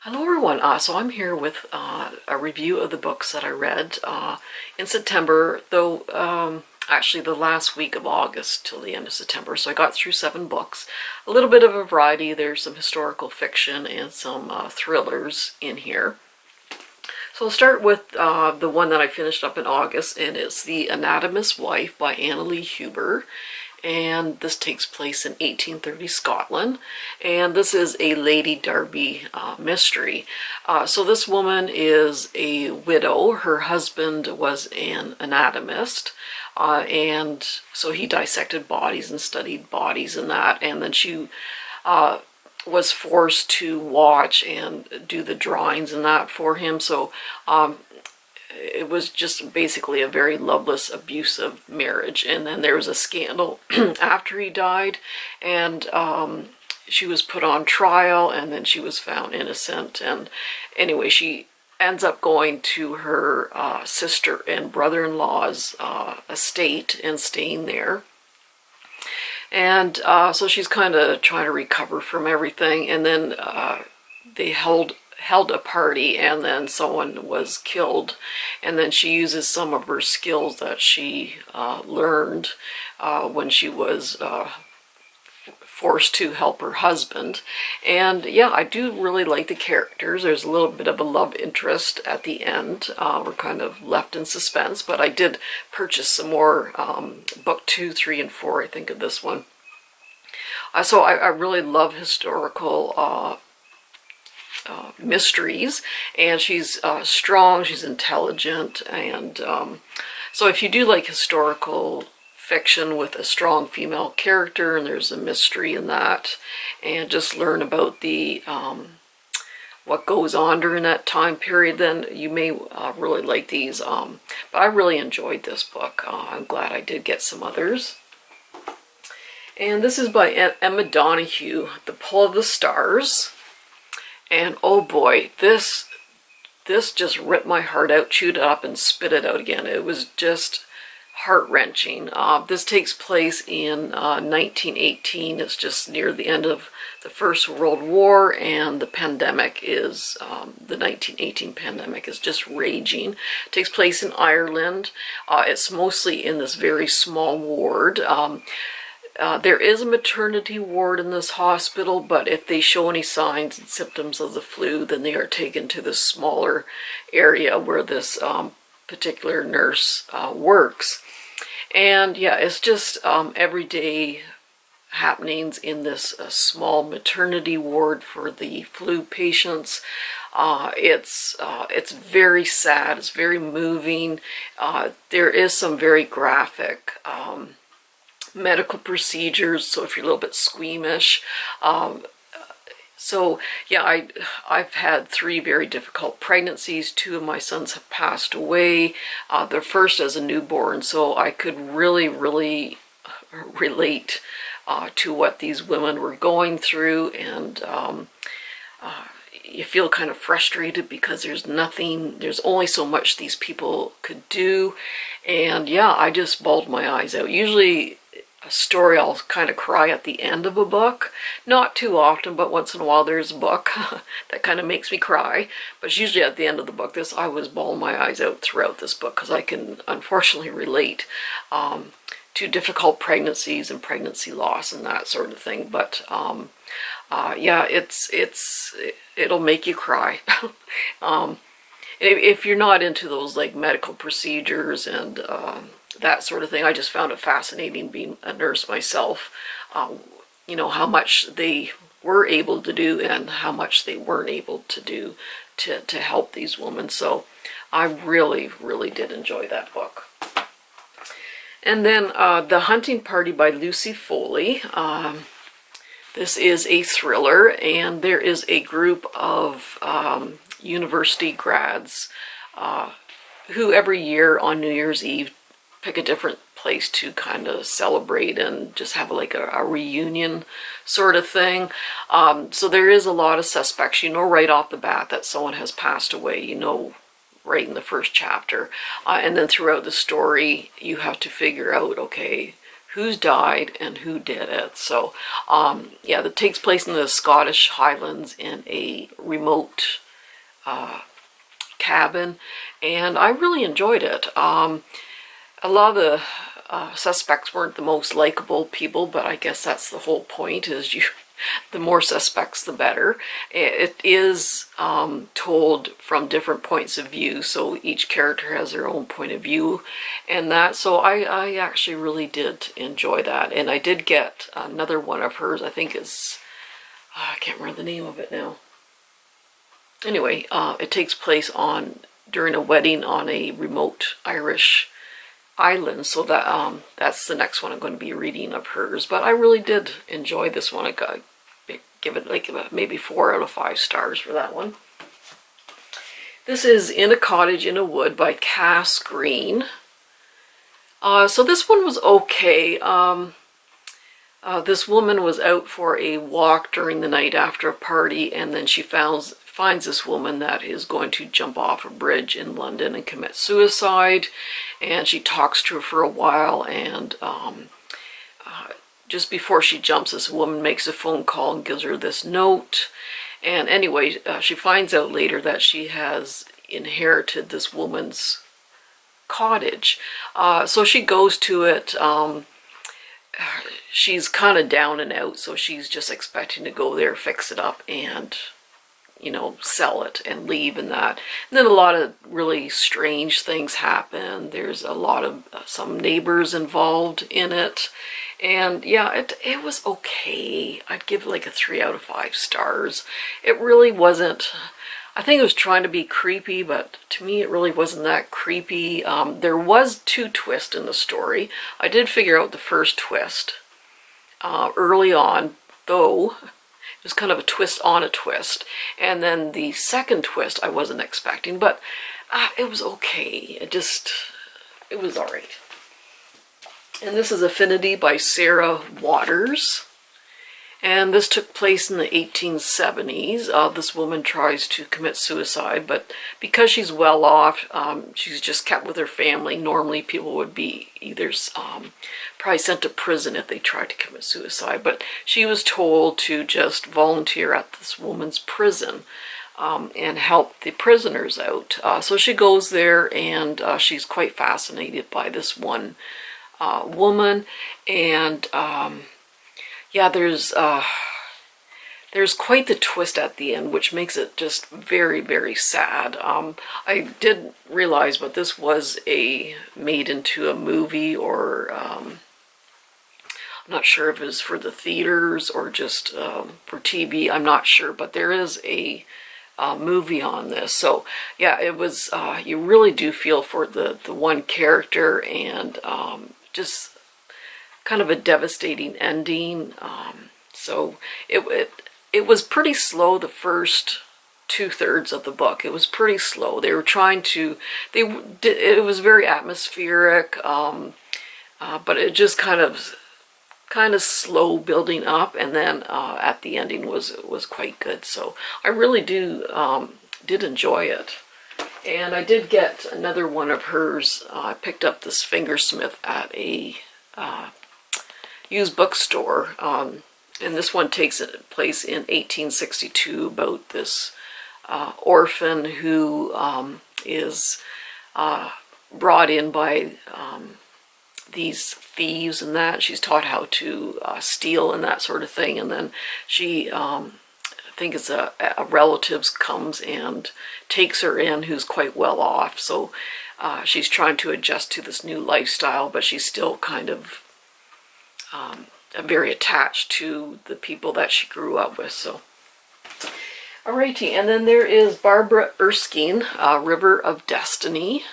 Hello everyone, so I'm here with a review of the books that I read in September, though actually the last week of August till the end of September, so I got through 7 books. A little bit of a variety. There's some historical fiction and some thrillers in here. So I'll start with the one that I finished up in August, and it's The Anatomist Wife by Anna Lee Huber. And this takes place in 1830 Scotland, and this is a Lady Derby mystery. So this woman is a widow. Her husband was an anatomist, and so he dissected bodies and studied bodies and that, and then she was forced to watch and do the drawings and that for him. So it was just basically a very loveless, abusive marriage. And then there was a scandal after he died, and she was put on trial, and then she was found innocent. And anyway, she ends up going to her sister and brother-in-law's estate and staying there. And so she's kind of trying to recover from everything. And then they held a party, and then someone was killed, and then she uses some of her skills that she learned when she was forced to help her husband. And yeah, I do really like the characters. There's a little bit of a love interest at the end. We're kind of left in suspense, but I did purchase some more, book 2, 3, and 4, I think, of this one. So I really love historical mysteries, and she's strong, she's intelligent, and so if you do like historical fiction with a strong female character and there's a mystery in that, and just learn about the what goes on during that time period, then you may really like these. But I really enjoyed this book. I'm glad I did get some others. And this is by Emma Donoghue, The Pull of the Stars. And oh boy, this just ripped my heart out, chewed it up, and spit it out again. It was just heart-wrenching. This takes place in 1918. It's just near the end of the First World War, and the pandemic is, the 1918 pandemic is just raging. It takes place in Ireland. It's mostly in this very small ward. There is a maternity ward in this hospital, but if they show any signs and symptoms of the flu, then they are taken to this smaller area where this particular nurse works. And yeah, it's just everyday happenings in this small maternity ward for the flu patients. It's very sad. It's very moving. There is some very graphic medical procedures, so if you're a little bit squeamish. So yeah, I've had 3 very difficult pregnancies. 2 of my sons have passed away. The first as a newborn, so I could really relate to what these women were going through, and you feel kind of frustrated because there's only so much these people could do. And yeah, I just bawled my eyes out. Usually a story I'll kind of cry at the end of a book. Not too often, but once in a while there's a book that kind of makes me cry. But usually at the end of the book, I was bawling my eyes out throughout this book, because I can unfortunately relate to difficult pregnancies and pregnancy loss and that sort of thing. But yeah, it'll make you cry. If you're not into those like medical procedures and that sort of thing, I just found it fascinating being a nurse myself. You know, how much they were able to do and how much they weren't able to do to help these women. So I really did enjoy that book. And then The Hunting Party by Lucy Foley. This is a thriller, and there is a group of university grads who every year on New Year's Eve pick a different place to kind of celebrate and just have like a reunion sort of thing. So there is a lot of suspects. You know right off the bat that someone has passed away, you know, right in the first chapter. And then throughout the story, you have to figure out, okay, who's died and who did it. So yeah, that takes place in the Scottish Highlands in a remote cabin, and I really enjoyed it. A lot of the suspects weren't the most likable people, but I guess that's the whole point, is the more suspects the better. It is told from different points of view, so each character has their own point of view, and that, so I actually really did enjoy that. And I did get another one of hers, I think it's, I can't remember the name of it now. Anyway, it takes place during a wedding on a remote Irish island, so that that's the next one I'm going to be reading of hers. But I really did enjoy this one. I got give it like maybe 4 out of 5 stars for that one. This is In a Cottage in a Wood by Cass Green. So this one was okay. This woman was out for a walk during the night after a party, and then she finds this woman that is going to jump off a bridge in London and commit suicide. And she talks to her for a while, and just before she jumps, this woman makes a phone call and gives her this note. And anyway, she finds out later that she has inherited this woman's cottage. So she goes to it. She's kind of down and out, so she's just expecting to go there, fix it up, and, you know, sell it and leave and that. And then a lot of really strange things happen. There's a lot of some neighbors involved in it. And yeah, it was okay. I'd give it like a 3 out of 5 stars. It really wasn't, I think it was trying to be creepy, but to me it really wasn't that creepy. There was 2 twists in the story. I did figure out the first twist early on, though it was kind of a twist on a twist. And then the second twist I wasn't expecting, but it was okay. It was all right. And this is Affinity by Sarah Waters. And this took place in the 1870s. This woman tries to commit suicide, but because she's well off, she's just kept with her family. Normally people would be either probably sent to prison if they tried to commit suicide, but she was told to just volunteer at this woman's prison and help the prisoners out. So she goes there, and she's quite fascinated by this one woman, and yeah, there's quite the twist at the end, which makes it just very, very sad. I did realize, but this was made into a movie, or I'm not sure if it was for the theaters or just for TV. I'm not sure, but there is a movie on this. So yeah, it was. You really do feel for the one character, and just kind of a devastating ending. So it was pretty slow, the first 2/3 of the book. It was pretty slow. They were trying to, it was very atmospheric, but it just kind of slow building up, and then at the ending was quite good. So I really did enjoy it. And I did get another one of hers. I picked up this Fingersmith at a used bookstore, and this one takes place in 1862, about this orphan who is brought in by these thieves and that. She's taught how to steal and that sort of thing, and then she I think it's a relative comes and takes her in, who's quite well off. So she's trying to adjust to this new lifestyle, but she's still kind of very attached to the people that she grew up with. So, alrighty, and then there is Barbara Erskine, River of Destiny.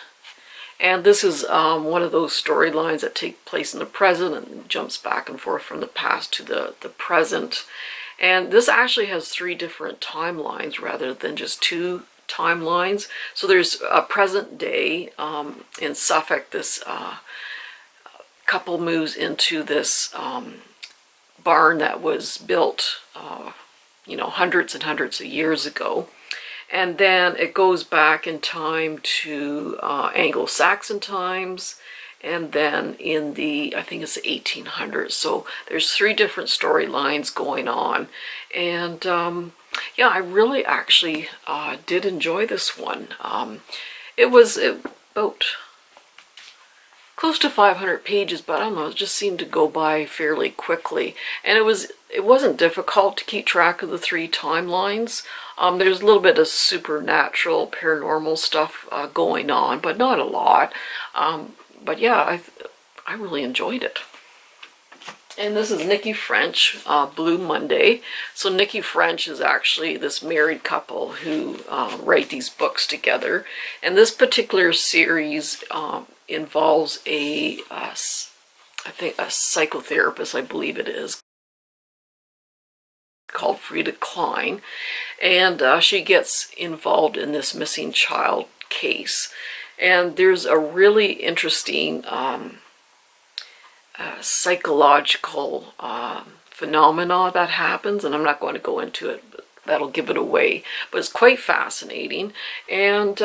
And this is one of those storylines that take place in the present and jumps back and forth from the past to the present. And this actually has 3 different timelines rather than just 2 timelines. So there's a present day in Suffolk. This couple moves into this barn that was built, you know, hundreds and hundreds of years ago. And then it goes back in time to Anglo-Saxon times, and then in the, I think it's the 1800s. So there's 3 different storylines going on. And yeah, I really actually did enjoy this one. It was about close to 500 pages, but I don't know, it just seemed to go by fairly quickly. And it wasn't difficult to keep track of the 3 timelines. There's a little bit of supernatural, paranormal stuff going on, but not a lot. But yeah, I really enjoyed it. And this is Nikki French, Blue Monday. So Nikki French is actually this married couple who write these books together. And this particular series involves I think a psychotherapist, I believe it is, called Frida Klein. And she gets involved in this missing child case. And there's a really interesting psychological phenomena that happens, and I'm not going to go into it, but that'll give it away. But it's quite fascinating. And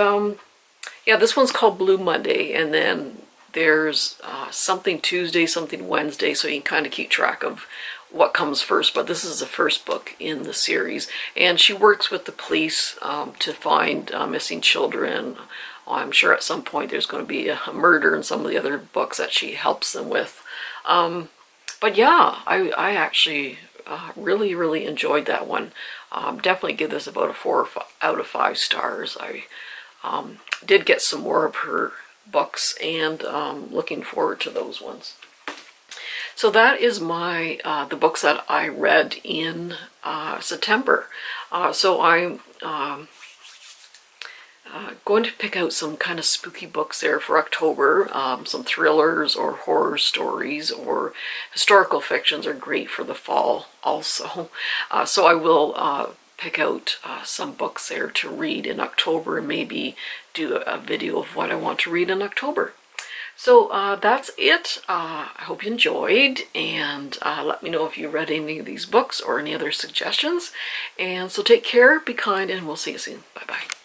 yeah, this one's called Blue Monday, and then there's something Tuesday, something Wednesday, so you can kind of keep track of what comes first. But this is the first book in the series, and she works with the police to find missing children. I'm sure at some point there's going to be a murder in some of the other books that she helps them with. But yeah, I actually really, really enjoyed that one. Definitely give this about a 4 out of 5 stars. I did get some more of her books, and looking forward to those ones. So that is my the books that I read in September. So I'm going to pick out some kind of spooky books there for October. Some thrillers or horror stories or historical fictions are great for the fall also. So I will pick out some books there to read in October, and maybe do a video of what I want to read in October. So that's it. I hope you enjoyed, and let me know if you read any of these books or any other suggestions. And so take care, be kind, and we'll see you soon. Bye-bye.